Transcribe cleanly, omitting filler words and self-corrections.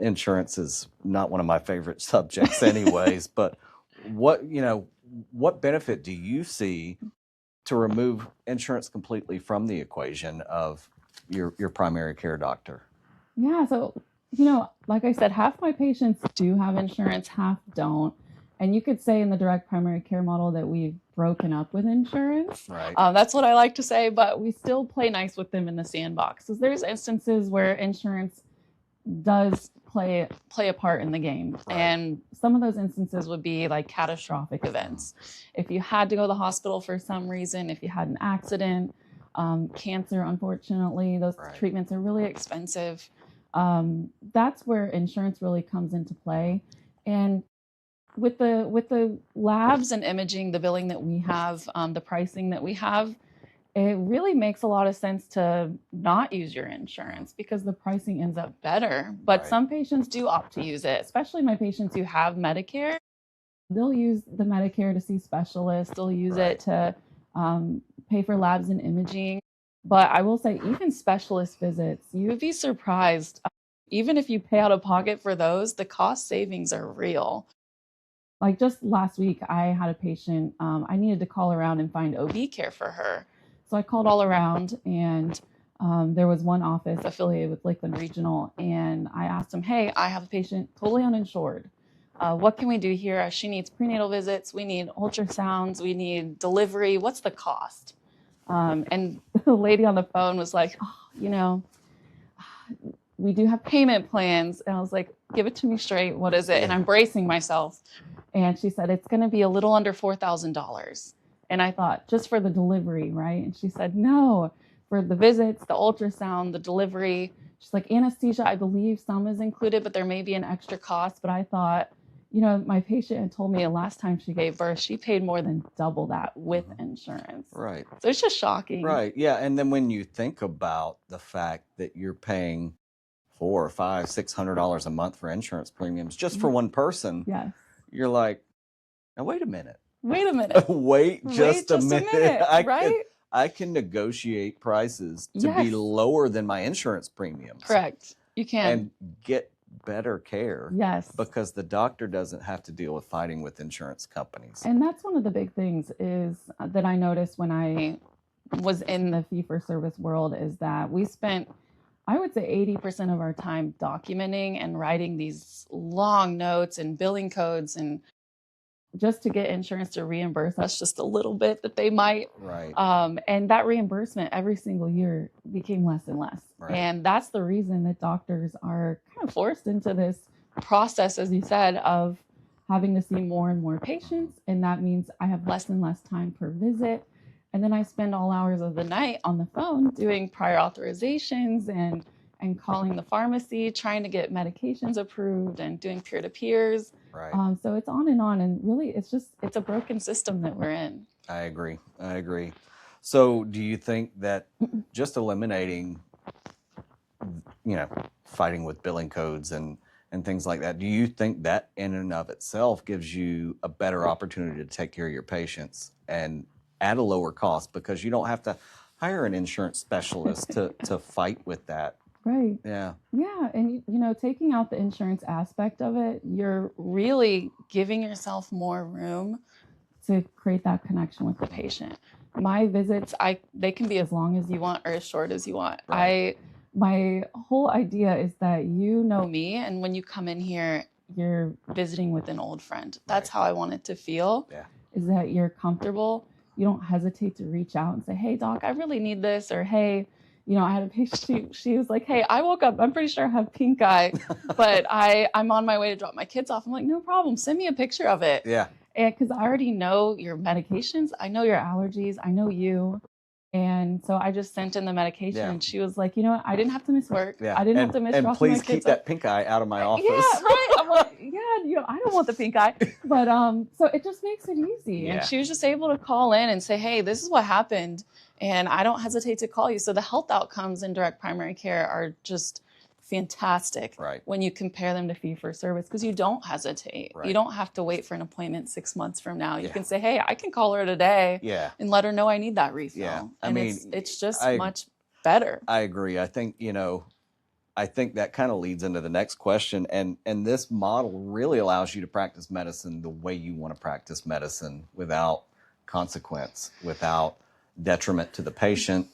Insurance is not one of my favorite subjects anyways, but what benefit do you see to remove insurance completely from the equation of your primary care doctor? Yeah, so, like I said, half my patients do have insurance, half don't. And you could say in the direct primary care model that we've broken up with insurance. Right. That's what I like to say, but we still play nice with them in the sandbox. Because there's instances where insurance does play a part in the game. Right. And some of those instances would be like catastrophic events. If you had to go to the hospital for some reason, if you had an accident, cancer, unfortunately, those Right. treatments are really expensive. That's where insurance really comes into play. And with the labs and imaging, the billing that we have, the pricing that we have, it really makes a lot of sense to not use your insurance because the pricing ends up better. But Right. some patients do opt to use it, especially my patients who have Medicare. They'll use the Medicare to see specialists. They'll use Right. it to pay for labs and imaging. But I will say, even specialist visits, you would be surprised. Even if you pay out of pocket for those, the cost savings are real. Like just last week, I had a patient, I needed to call around and find OB care for her. So I called all around, and there was one office affiliated with Lakeland Regional, and I asked them, hey, I have a patient totally uninsured. What can we do here? She needs prenatal visits. We need ultrasounds. We need delivery. What's the cost? And the lady on the phone was like, we do have payment plans. And I was like, give it to me straight. What is it? And I'm bracing myself. And she said, it's going to be a little under $4,000. And I thought, just for the delivery, right? And she said, no, for the visits, the ultrasound, the delivery. She's like, anesthesia, I believe some is included, but there may be an extra cost. But I thought, my patient had told me the last time she gave birth, she paid more than double that with insurance. Right. So it's just shocking. Right. Yeah. And then when you think about the fact that you're paying $400, $500, $600 a month for insurance premiums just for one person, yes, you're like, now wait a minute. Wait just a minute. Right? I can negotiate prices to be lower than my insurance premiums. Correct. You can. And get better care. Yes. Because the doctor doesn't have to deal with fighting with insurance companies. And that's one of the big things is that I noticed when I was in the fee-for-service world is that we spent, I would say 80% of our time documenting and writing these long notes and billing codes and just to get insurance to reimburse us just a little bit that they might. Right. And that reimbursement every single year became less and less. Right. And that's the reason that doctors are kind of forced into this process, as you said, of having to see more and more patients. And that means I have less and less time per visit. And then I spend all hours of the night on the phone doing prior authorizations and calling the pharmacy, trying to get medications approved and doing peer-to-peers. Right. So it's on. And really, it's a broken system that we're in. I agree. So do you think that just eliminating, fighting with billing codes and things like that, do you think that in and of itself gives you a better opportunity to take care of your patients and at a lower cost because you don't have to hire an insurance specialist to fight with that? Right. Yeah. Yeah. And, taking out the insurance aspect of it, you're really giving yourself more room to create that connection with the patient. My visits, they can be as long as you want or as short as you want. Right. My whole idea is that you know me, and when you come in here, you're visiting with an old friend. That's how I want it to feel. Yeah. Is that you're comfortable. You don't hesitate to reach out and say, hey, doc, I really need this, or hey, I had a patient, she was like, hey, I woke up, I'm pretty sure I have pink eye, but I'm on my way to drop my kids off. I'm like, no problem. Send me a picture of it. Yeah. And because I already know your medications, I know your allergies, I know you. And so I just sent in the medication and she was like, you know what? I didn't have to miss work. Yeah. I didn't have to miss dropping my kids off. And please keep that pink eye out of my office. Yeah, right. I'm like, I don't want the pink eye. But so it just makes it easy. Yeah. And she was just able to call in and say, hey, this is what happened. And I don't hesitate to call you. So the health outcomes in direct primary care are just fantastic when you compare them to fee-for-service because you don't hesitate. Right. You don't have to wait for an appointment 6 months from now. You can say, hey, I can call her today and let her know I need that refill. Yeah. And it's just much better. I agree. I think, I think that kind of leads into the next question. And this model really allows you to practice medicine the way you want to practice medicine without consequence, without detriment to the patient,